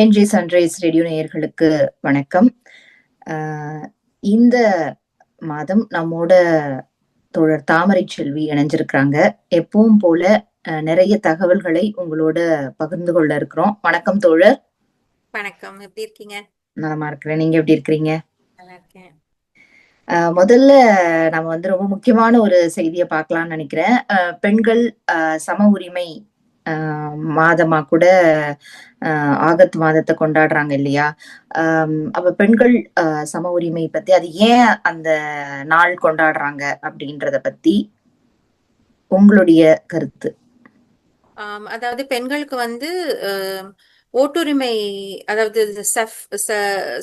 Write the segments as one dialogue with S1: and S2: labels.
S1: NG sunrise radio நேயர்களுக்கு வணக்கம். இந்த மாதம் நம்மோட தோழர் தாமரை செல்வி இணைஞ்சிருக்கிறாங்க. எப்பவும் போல நிறைய தகவல்களை உங்களோட பகிர்ந்து கொள்ள இருக்கிறோம். வணக்கம் தோழர்.
S2: வணக்கம். எப்படி இருக்கீங்க?
S1: நலமா இருக்கிறேன். நீங்க எப்படி இருக்கிறீங்க?
S2: நல்லா இருக்கேன்.
S1: முதல்ல நம்ம ரொம்ப முக்கியமான ஒரு செய்தியை பார்க்கலாம்னு நினைக்கிறேன். பெண்கள் சம உரிமை மாதமா கூட ஆகஸ்ட் மாதத்தை கொண்டாடுறாங்க இல்லையா? அப்ப பெண்கள் சம உரிமை பத்தி, அது ஏன் அந்த நாள் கொண்டாடுறாங்க அப்படின்றத பத்தி உங்களுடைய கருத்து?
S2: அதாவது பெண்களுக்கு ஓட்டுரிமை, அதாவது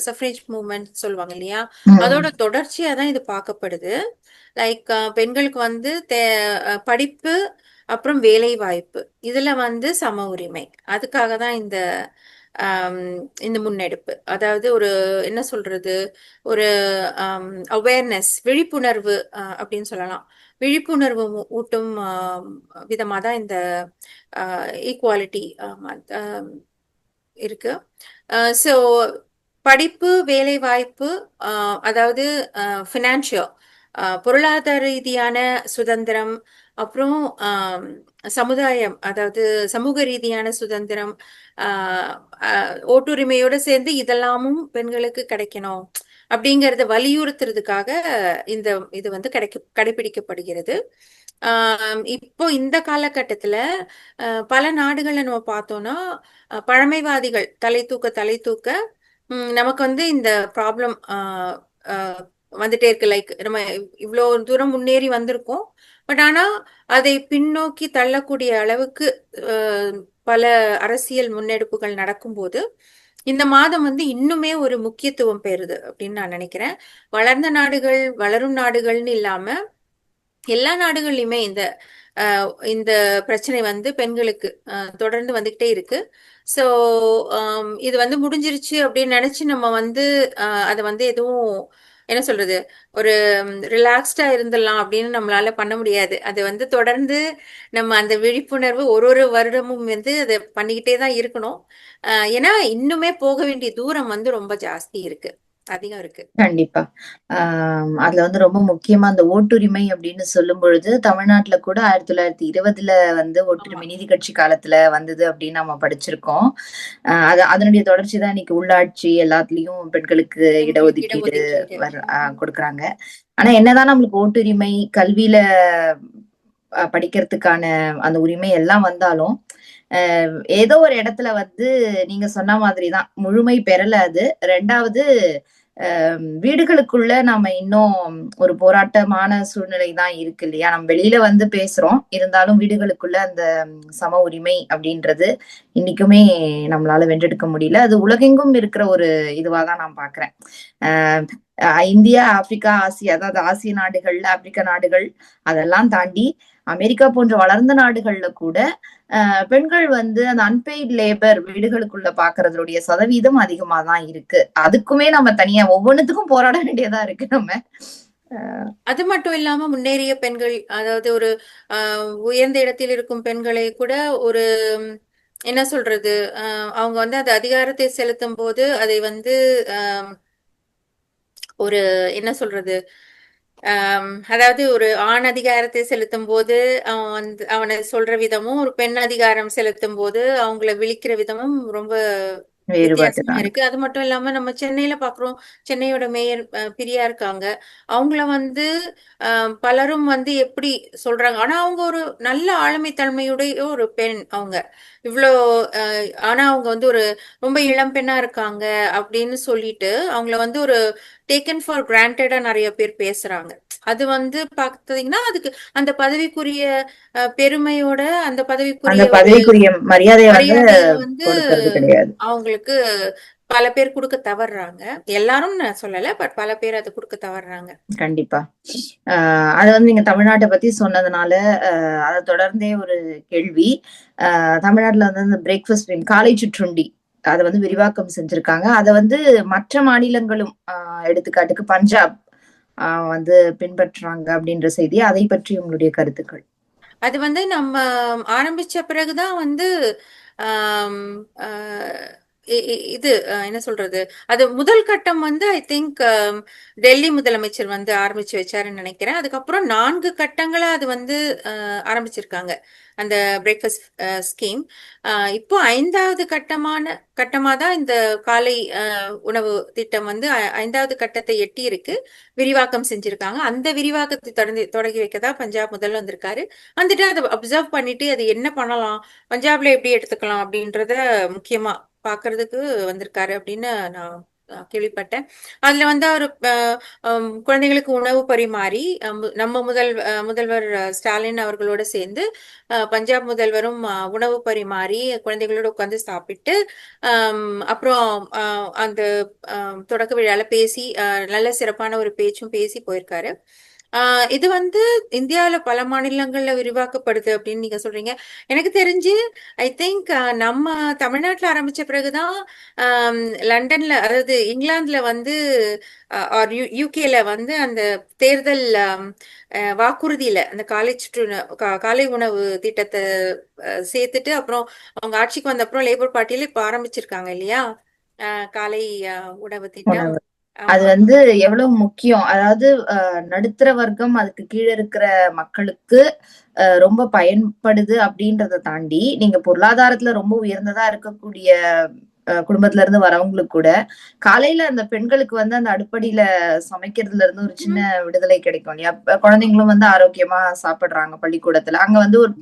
S2: சஃப்ரேஜ் மூவ்மெண்ட் சொல்லுவாங்க இல்லையா, அதோட தொடர்ச்சியா தான் இது பார்க்கப்படுது. லைக் பெண்களுக்கு படிப்பு அப்புறம் வேலை வாய்ப்பு, இதுல சம உரிமை, அதுக்காக தான் இந்த முன்னெடுப்பு. அதாவது ஒரு என்ன சொல்றது, ஒரு அவேர்னஸ், விழிப்புணர்வு அப்படின்னு சொல்லலாம். விழிப்புணர்வு ஊட்டும் விதமாக தான் இந்த ஈக்குவாலிட்டி இருக்கு. ஸோ படிப்பு, வேலை வாய்ப்பு, அதாவது ஃபினான்ஷியல், பொருளாதார ரீதியான சுதந்திரம், அப்புறம் சமுதாயம், அதாவது சமூக ரீதியான சுதந்திரம், ஓட்டுரிமையோட சேர்ந்து இதெல்லாமும் பெண்களுக்கு கிடைக்கணும் அப்படிங்கறத வலியுறுத்துறதுக்காக இது கடைபிடிக்கப்படுகிறது. இப்போ இந்த காலகட்டத்துல பல நாடுகள்ல நம்ம பார்த்தோம்னா, பழமைவாதிகள் தலை தூக்க நமக்கு இந்த ப்ராப்ளம் வந்துட்டே இருக்கு. லைக் நம்ம இவ்வளோ தூரம் முன்னேறி வந்திருக்கோம், பட் ஆனா அதை பின்னோக்கி தள்ளக்கூடிய அளவுக்கு பல அரசியல் முன்னெடுப்புகள் நடக்கும்போது இந்த மாதம் இன்னுமே ஒரு முக்கியத்துவம் பெறுது அப்படின்னு நான் நினைக்கிறேன். வளர்ந்த நாடுகள், வளரும் நாடுகள்னு இல்லாம எல்லா நாடுகள்லயுமே இந்த பிரச்சனை பெண்களுக்கு தொடர்ந்து வந்துகிட்டே இருக்கு. ஸோ இது முடிஞ்சிருச்சு அப்படின்னு நினைச்சு நம்ம அதை எதுவும் என்ன சொல்றது, ஒரு ரிலாக்ஸ்டா இருந்துடலாம் அப்படின்னு நம்மளால பண்ண முடியாது. அது தொடர்ந்து நம்ம அந்த விழிப்புணர்வு ஒரு வருடமும் அதை பண்ணிக்கிட்டே தான் இருக்கணும். ஏன்னா இன்னுமே போக வேண்டிய தூரம் ரொம்ப ஜாஸ்தி இருக்கு, அதிகம் இருக்கு.
S1: கண்டிப்பா. அதுல ரொம்ப முக்கியமா அந்த ஓட்டுரிமை அப்படின்னு சொல்லும் பொழுது, தமிழ்நாட்டுல கூட 1920 ஓட்டுரிமை நீதி கட்சி காலத்துல வந்தது அப்படின்னு நம்ம படிச்சிருக்கோம். அதனுடைய தொடர்ச்சி தான் இன்னைக்கு உள்ளாட்சி எல்லாத்துலயும் பெண்களுக்கு இடஒதுக்கீடு கொடுக்குறாங்க. ஆனா என்னதான் நம்மளுக்கு ஓட்டுரிமை, கல்வியில படிக்கிறதுக்கான அந்த உரிமை எல்லாம் வந்தாலும், ஏதோ ஒரு இடத்துல நீங்க சொன்ன மாதிரிதான் முழுமை பெறல அது. 2வது, வீடுகளுக்குள்ள நாம இன்னும் ஒரு போராட்டமான சூழ்நிலை தான் இருக்கு இல்லையா? நம்ம வெளியில பேசுறோம், இருந்தாலும் வீடுகளுக்குள்ள அந்த சம உரிமை அப்படின்றது இன்னைக்குமே நம்மளால வென்றெடுக்க முடியல. அது உலகெங்கும் இருக்கிற ஒரு இதுவாதான் நான் பாக்குறேன். இந்தியா, ஆப்பிரிக்கா, ஆசியா, அதாவது ஆசிய நாடுகள்ல, ஆப்பிரிக்க நாடுகள் அதெல்லாம் தாண்டி அமெரிக்கா போன்ற வளர்ந்த நாடுகள்ல கூட பெண்கள் அந்த அன்பெய்ட் லேபர் வீடுகளுக்குள்ள பாக்குறதுடைய சதவீதம் அதிகமா தான் இருக்கு. அதுக்குமே நம்ம தனியா ஒவ்வொன்னுத்துக்கும் போராட வேண்டியதா இருக்கு நம்ம.
S2: அது மட்டும் இல்லாம முன்னேறிய பெண்கள், அதாவது ஒரு உயர்ந்த இடத்தில் இருக்கும் பெண்களை கூட ஒரு என்ன சொல்றது, அவங்க அது அதிகாரத்தை செலுத்தும் போது அதை ஒரு என்ன சொல்றது, அதாவது ஒரு ஆண் அதிகாரத்தை செலுத்தும் போது அவனை சொல்ற விதமும், ஒரு பெண் அதிகாரம் செலுத்தும் போது அவங்கள விழிக்கிற விதமும் ரொம்ப வித்தியாசமா இருக்கு. அது மட்டும் இல்லாம நம்ம சென்னையில பாக்குறோம், சென்னையோட மேயர் பிரியா இருக்காங்க. அவங்கள பலரும் எப்படி சொல்றாங்க, ஆனா அவங்க ஒரு நல்ல ஆளுமை தன்மையுடைய ஒரு பெண். அவங்க இவ்வளோ ஆனா அவங்க ஒரு ரொம்ப இளம் பெண்ணா இருக்காங்க அப்படின்னு சொல்லிட்டு அவங்கள ஒரு டேக்கன் ஃபார் கிராண்டடா நிறைய பேர் பேசுறாங்க. அது பாத்தீங்கன்னா அதுக்கு அந்த பதவிக்குரிய பெருமையோட அந்த பதவிக்குரிய
S1: மரியாதையை
S2: அவங்களுக்கு பல பேர் கொடுக்க தவறுறாங்க. எல்லாரும் நான் சொல்லல, பட் பல பேர் அதை கொடுக்க தவறுறாங்க.
S1: கண்டிப்பா. அது நீங்க தமிழ்நாட்டை பத்தி சொன்னதுனால அதை தொடர்ந்தே ஒரு கேள்வி. தமிழ்நாட்டுல இந்த பிரேக்ஃபாஸ்ட் காலை சிற்றுண்டி அதை விரிவாக்கம் செஞ்சிருக்காங்க. அதை மற்ற மாநிலங்களும் எடுத்துக்காட்டுக்கு பஞ்சாப் பின்பற்றுறாங்க அப்படின்ற செய்தி. அதை பற்றி உங்களுடைய கருத்துக்கள்?
S2: அது நம்ம ஆரம்பிச்ச பிறகுதான் இது என்ன சொல்றது, அது முதல் கட்டம் வந்து ஐ திங்க் டெல்லி முதலமைச்சர் வந்து ஆரம்பிச்சு வச்சாருன்னு நினைக்கிறேன். அதுக்கப்புறம் 4 கட்டங்களா அது வந்து ஆரம்பிச்சிருக்காங்க அந்த பிரேக்ஃபாஸ்ட் ஸ்கீம். இப்போ 5வது கட்டமா தான் இந்த காலை உணவு திட்டம் வந்து 5வது கட்டத்தை எட்டி இருக்கு, விரிவாக்கம் செஞ்சிருக்காங்க. அந்த விரிவாக்கத்தை தொடங்கி வைக்க தான் பஞ்சாப் முதல்ல வந்திருக்காரு. வந்துட்டு அதை அப்சர்வ் பண்ணிட்டு அது என்ன பண்ணலாம், பஞ்சாப்ல எப்படி எடுத்துக்கலாம் அப்படின்றத முக்கியமா பாக்குறதுக்கு வந்திருக்காரு அப்படின்னு நான் கேள்விப்பட்டேன். அதுல வந்து அவர் குழந்தைகளுக்கு உணவு பரிமாறி நம்ம முதல்வர் ஸ்டாலின் அவர்களோட சேர்ந்து பஞ்சாப் முதல்வரும் உணவு பரிமாறி குழந்தைகளோட உட்கார்ந்து சாப்பிட்டு அப்புறம் அந்த தொடக்க விழால பேசி நல்ல சிறப்பான ஒரு பேச்சும் பேசி போயிருக்காரு. இது வந்து இந்தியாவில பல மாநிலங்கள்ல விரிவாக்கப்படுது அப்படின்னு நீங்க சொல்றீங்க. எனக்கு தெரிஞ்சு ஐ திங்க் நம்ம தமிழ்நாட்டுல ஆரம்பிச்ச பிறகுதான் லண்டன்ல, அதாவது இங்கிலாந்துல வந்து ஆர் யூகேல வந்து அந்த தேர்தல் வாக்குறுதியில அந்த காலை உணவு திட்டத்தை சேர்த்துட்டு அப்புறம் அவங்க ஆட்சிக்கு வந்த அப்புறம் லேபர் பார்ட்டியில இப்ப ஆரம்பிச்சிருக்காங்க இல்லையா காலை உணவு திட்டம்.
S1: உணவு. அது
S2: ஆமா.
S1: வந்து எவ்வளவு முக்கியம். அதாவது நடுத்தர வர்க்கம், அதுக்கு கீழ இருக்கிற மக்களுக்கு ரொம்ப பயன்படுது அப்படின்றத தாண்டி, நீங்க பொருளாதாரத்துல ரொம்ப உயர்ந்ததா இருக்கக்கூடிய குடும்பத்துல இருந்து வரவங்களுக்கு கூட, காலையில அந்த பெண்களுக்கு வந்து அந்த அடுப்படியில சமைக்கிறதுல இருந்து ஒரு சின்ன
S2: ம்ஹும்.
S1: விடுதலை கிடைக்கும் இல்லையா? குழந்தைங்களும் வந்து ஆரோக்கியமா சாப்பிடுறாங்க பள்ளிக்கூடத்துல. அங்க வந்து ஒரு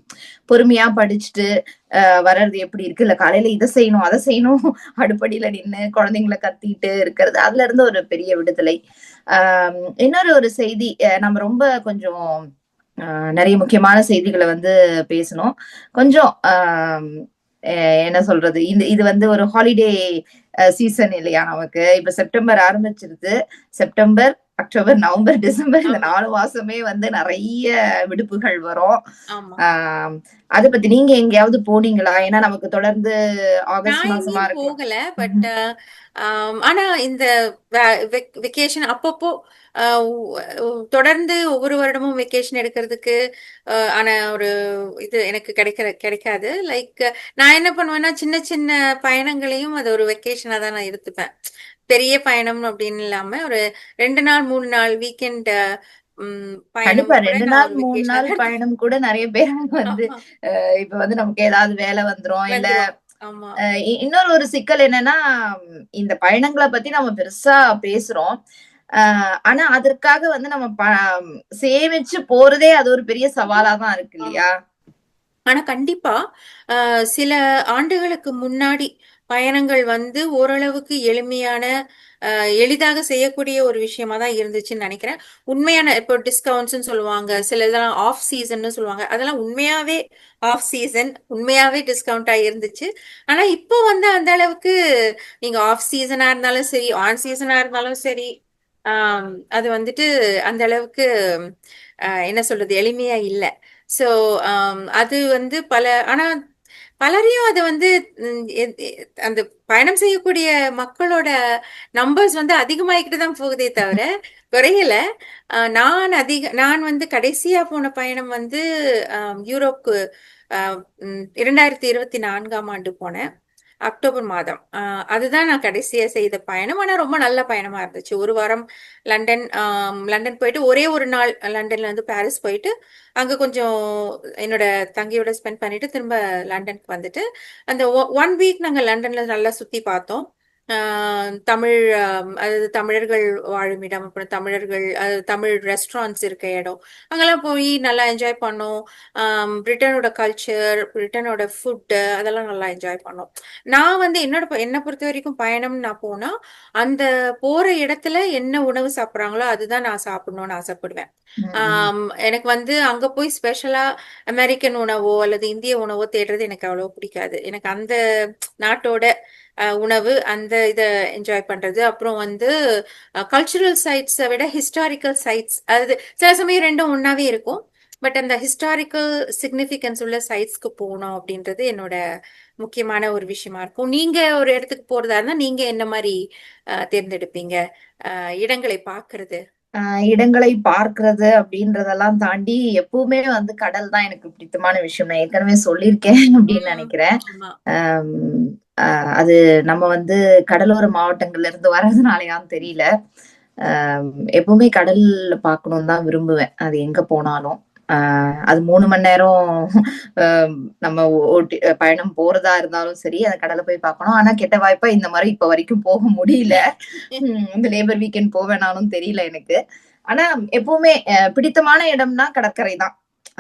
S1: பொறுமையா படிச்சுட்டு வர்றது எப்படி இருக்கு, இல்ல காலையில இதை செய்யணும் அதை செய்யணும் அடுப்படியில நின்னு குழந்தைங்களை கத்திட்டு இருக்கிறது, அதுல இருந்து ஒரு பெரிய விடுதலை. இன்னொரு ஒரு செய்தி, நம்ம ரொம்ப கொஞ்சம் நிறைய முக்கியமான செய்திகளை வந்து பேசணும். கொஞ்சம் என்ன சொல்றது, இது வந்து ஒரு ஹாலிடே சீசன் இல்லையா நமக்கு. இப்ப செப்டம்பர் ஆரம்பிச்சிருது. செப்டம்பர், அக்டோபர், நவம்பர், டிசம்பர், இந்த 4 மாசமே வந்து நிறைய விடுப்புகள் வரும். அதை பத்தி நீங்க எங்கேயாவது போனீங்களா? ஏன்னா நமக்கு தொடர்ந்து ஆகஸ்ட்
S2: நான்
S1: மாசமா
S2: எங்கேயும்
S1: இருக்கலாம்.
S2: போகல. பட் ஆனா இந்த வெக்கேஷன் அப்பப்போ தொடர்ந்து ஒவ்வொரு வருடமும் வெக்கேஷன் எடுக்கிறதுக்கு ஆன ஒரு இது எனக்கு கிடைக்காது. லைக் நான் என்ன பண்ணுவேன்னா, சின்ன சின்ன பயணங்களையும் அது ஒரு வெக்கேஷனா தான் நான் எடுத்துப்பேன். பெரிய பயணம் அப்படின்னு இல்லாம ஒரு 2 நாள் 3 நாள் வீக்கெண்ட் பயணம்
S1: கண்டிப்பா
S2: கூட
S1: 2
S2: நான்
S1: நாள்
S2: ஒரு
S1: 3
S2: வெக்கேஷனா
S1: நாள்
S2: தான் எடுத்துப்பேன்.
S1: பயணம் கூட நிறைய பேர் வந்து
S2: ஆமா,
S1: இப்ப வந்து நமக்கு ஏதாவது வேலை வந்துரும். இல்ல
S2: வந்துரும். ஆமா.
S1: இன்னொரு ஒரு சிக்கல் என்னன்னா, இந்த பயணங்களை பத்தி நம்ம பெருசா பேசுறோம். ஆனா அதற்காக வந்து நம்ம சேமிச்சு போறதே அது ஒரு பெரிய சவாலா தான் இருக்கு
S2: ஆமா.
S1: இல்லையா?
S2: ஆனா கண்டிப்பா சில ஆண்டுகளுக்கு முன்னாடி பயணங்கள் வந்து ஓரளவுக்கு எளிமையான எளிதாக செய்யக்கூடிய ஒரு விஷயமா தான் இருந்துச்சுன்னு நினைக்கிறேன். உண்மையான இப்போ டிஸ்கவுண்ட்ஸ்ன்னு சொல்லுவாங்க, சில இதெல்லாம் ஆஃப் சீசன்னு சொல்லுவாங்க, அதெல்லாம் உண்மையாவே ஆஃப் சீசன், உண்மையாவே டிஸ்கவுண்டா இருந்துச்சு. ஆனா இப்போ வந்து அந்த அளவுக்கு நீங்க ஆஃப் சீசனா இருந்தாலும் சரி, ஆன் சீசனா இருந்தாலும் சரி, அது வந்துட்டு அந்த அளவுக்கு என்ன சொல்றது, எளிமையா இல்ல. சோ அது வந்து ஆனா பலரையும் அது வந்து அந்த பயணம் செய்யக்கூடிய மக்களோட நம்பர்ஸ் வந்து அதிகமாயிக்கிட்டு தான் போகுதே தவிர குறையல. நான் வந்து கடைசியா போன பயணம் வந்து யூரோப்க்கு 2024ஆம் ஆண்டு போனேன், அக்டோபர் மாதம். அதுதான் நான் கடைசியா செய்த பயணம். ஆனா ரொம்ப நல்ல பயணமா இருந்துச்சு. ஒரு வாரம் லண்டன் போயிட்டு ஒரே ஒரு நாள் லண்டன்ல இருந்து பாரிஸ் போயிட்டு அங்க கொஞ்சம் என்னோட தங்கையோட ஸ்பெண்ட் பண்ணிட்டு திரும்ப லண்டனுக்கு வந்துட்டு அந்த 1 வீக் நாங்க லண்டன்ல நல்லா சுத்தி பார்த்தோம். தமிழ் அதாவது தமிழர்கள் வாழும் இடம், அப்புறம் அதாவது தமிழ் ரெஸ்டாரண்ட்ஸ் இருக்க இடம், அங்கெல்லாம் போய் நல்லா என்ஜாய் பண்ணோம். பிரிட்டனோட கல்ச்சர், பிரிட்டனோட ஃபுட்டு அதெல்லாம் நல்லா என்ஜாய் பண்ணோம். நான் வந்து என்னை பொறுத்த வரைக்கும் பயணம் நான் போனா அந்த போற இடத்துல என்ன உணவு சாப்பிடுறாங்களோ அதுதான் நான் சாப்பிடணும்னு ஆசைப்படுவேன். எனக்கு வந்து அங்க போய் ஸ்பெஷலா அமெரிக்கன் உணவோ அல்லது இந்திய உணவோ தேடுறது எனக்கு அவ்வளவு பிடிக்காது. எனக்கு அந்த நாட்டோட உணவு, அந்த இத என்ஜாய் பண்றது, அப்புறம் வந்து கல்ச்சுரல் சைட்ஸை விட ஹிஸ்டாரிக்கல் சைட்ஸ், அதாவது சில சமயம் ரெண்டும் ஒன்னாவே இருக்கும். பட் அந்த ஹிஸ்டாரிக்கல் சிக்னிபிகன்ஸ் உள்ள சைட்ஸ்க்கு போகணும் அப்படின்றது என்னோட முக்கியமான ஒரு விஷயமா இருக்கும். நீங்க ஒரு இடத்துக்கு போறதா இருந்தா நீங்க என்ன மாதிரி தேர்ந்தெடுப்பீங்க இடங்களை பாக்குறது?
S1: இடங்களை பார்க்கிறது அப்படின்றதெல்லாம் தாண்டி எப்பவுமே வந்து கடல் தான் எனக்கு பிடித்தமான விஷயம். நான் ஏற்கனவே சொல்லியிருக்கேன் அப்படின்னு
S2: ம்.
S1: நினைக்கிறேன்.
S2: ஆமா.
S1: ஆம், அது நம்ம வந்து கடலோர மாவட்டங்கள்ல இருந்து வர்றதுனாலயான்னு தெரியல. எப்பவுமே கடல் பார்க்கணும்னு தான் விரும்புவேன். அது எங்க போனாலும். அது 3 மணி நேரம் அஹ் நம்ம ஓட்டி பயணம் போறதா இருந்தாலும் சரி, அந்த கடலை போய் பார்க்கணும். ஆனா கெட்ட வாய்ப்பா இந்த மாரி இப்ப வரைக்கும் போக முடியல. இந்த லேபர் வீக்கெண்ட் போவேனானும் தெரியல எனக்கு. ஆனா எப்பவுமே பிடித்தமான இடம்னா கடற்கரை தான்.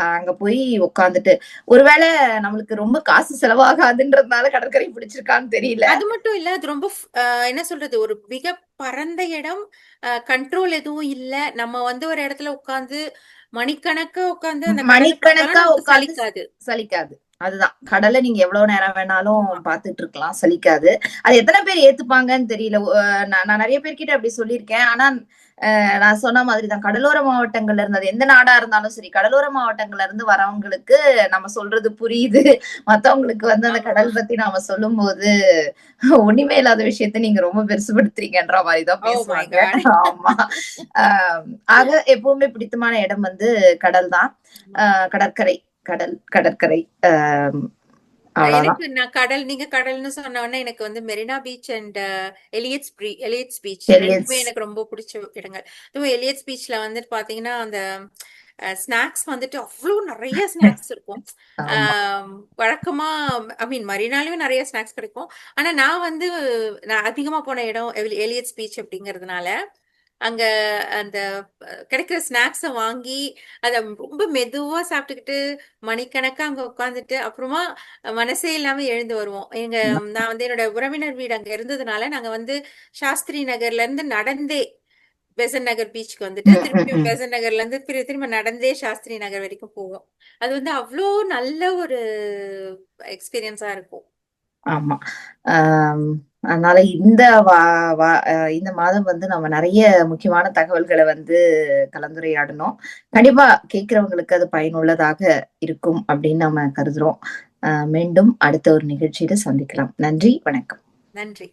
S1: அங்க போய் உட்கார்ந்துட்டு ஒருவேளை நம்மளுக்கு ரொம்ப காசு செலவாகாதுன்றதுனால கடற்கரை பிடிச்சிருக்கான்னு தெரியல.
S2: அது மட்டும் இல்ல. அது ரொம்ப என்ன சொல்றது? ஒரு மிக பரந்த இடம். கண்ட்ரோல் எதுவும் இல்ல. நம்ம வந்து ஒரு இடத்துல உட்கார்ந்து மணிக்கணக்கா உட்கார்ந்து அந்த கடல பார்த்தாலும்
S1: மணிக்கணக்கா
S2: நமக்கு
S1: உட்கார்ந்து
S2: சலிக்காது.
S1: சலிக்காது. அதுதான். கடலை நீங்க எவ்வளவு நேரம் வேணாலும்
S2: ஆமா.
S1: பார்த்துட்டு இருக்கலாம். சலிக்காது. அது எத்தன பேர் ஏத்துப்பாங்கன்னு தெரியல. நான் நெறைய பேர்கிட்ட அப்படி சொல்லியிருக்கேன். ஆனா நான் சொன்ன மாதிரி தான். கடலோர மாவட்டங்கள்ல இருந்து அது எந்த நாடா இருந்தாலும் சரி, கடலோர மாவட்டங்கள்ல இருந்து வரவங்களுக்கு நம்ம சொல்றது புரியுது. மத்தவங்களுக்கு வந்து அந்த
S2: ஆமா.
S1: கடல் பத்தி நாம சொல்லும்போது, ஒண்ணுமே இல்லாத விஷயத்த நீங்க ரொம்ப பெருசுபடுத்துறீங்கன்ற மாரி தான்
S2: ஓ மை
S1: பேசுவாங்க.
S2: காட்!
S1: ஆமா. அ ஆக எப்பவுமே பிடித்தமான இடம் வந்து கடல் தான்.
S2: ஆமா.
S1: கடற்கரை, கடற்கரை. அவ்வளவுதான்.
S2: எனக்கு நான் கடல் நீங்க கடல்ன்னு சொன்ன உடனே எனக்கு வந்து Marina beach and Elliot's beach
S1: Elliot's.
S2: 2மே எனக்கு ரொம்ப பிடிச்ச இடங்கள். அதுவும் எலியட்ஸ் பீச்ல வந்துட்டு பாத்தீங்கன்னா அந்த ஸ்நாக்ஸ் வந்துட்டு அவ்வளோ நிறைய ஸ்நாக்ஸ் இருக்கும்.
S1: ஆமா.
S2: ஆம், வழக்கமா ஐ மீன் மரினாலையும் நிறைய ஸ்நாக்ஸ் கிடைக்கும். ஆனா நான் அதிகமா போன இடம் எலியட்ஸ் பீச் அப்படிங்கறதுனால அங்க அந்த கிடைக்கிற ஸ்நாக்ஸ வாங்கி அத ரொம்ப மெதுவா சாப்பிட்டுக்கிட்டு மணிக்கணக்கா அங்க உட்கார்ந்துட்டு அப்புறமா மனசே இல்லாம எழுந்து வருவோம். நான் வந்து என்னோட உறவினர் வீடு அங்க இருந்ததுனால நாங்க வந்து சாஸ்திரி நகர்ல இருந்து நடந்தே பெசன்ட் நகர் பீச்சுக்கு வந்துட்டு
S1: ம், ம்,
S2: திருப்பியும்
S1: ம்.
S2: பெசன்ட் நகர்ல இருந்து திரும்ப நடந்தே சாஸ்திரி நகர் வரைக்கும் போவோம். அது வந்து அவ்வளோ நல்ல ஒரு எக்ஸ்பீரியன்ஸா இருக்கும்.
S1: ஆமா. ஆம், அதனால இந்த வா வா இந்த மாதம் வந்து நம்ம நெறைய முக்கியமான தகவல்கள வந்து கலந்துரையாடினோம். கண்டிப்பா கேட்கிறவங்களுக்கு அது பயனுள்ளதாக இருக்கும் அப்படின்னு நம்ம கருதுறோம். மீண்டும் அடுத்த ஒரு நிகழ்ச்சியில சந்திக்கலாம். நன்றி, வணக்கம்.
S2: நன்றி.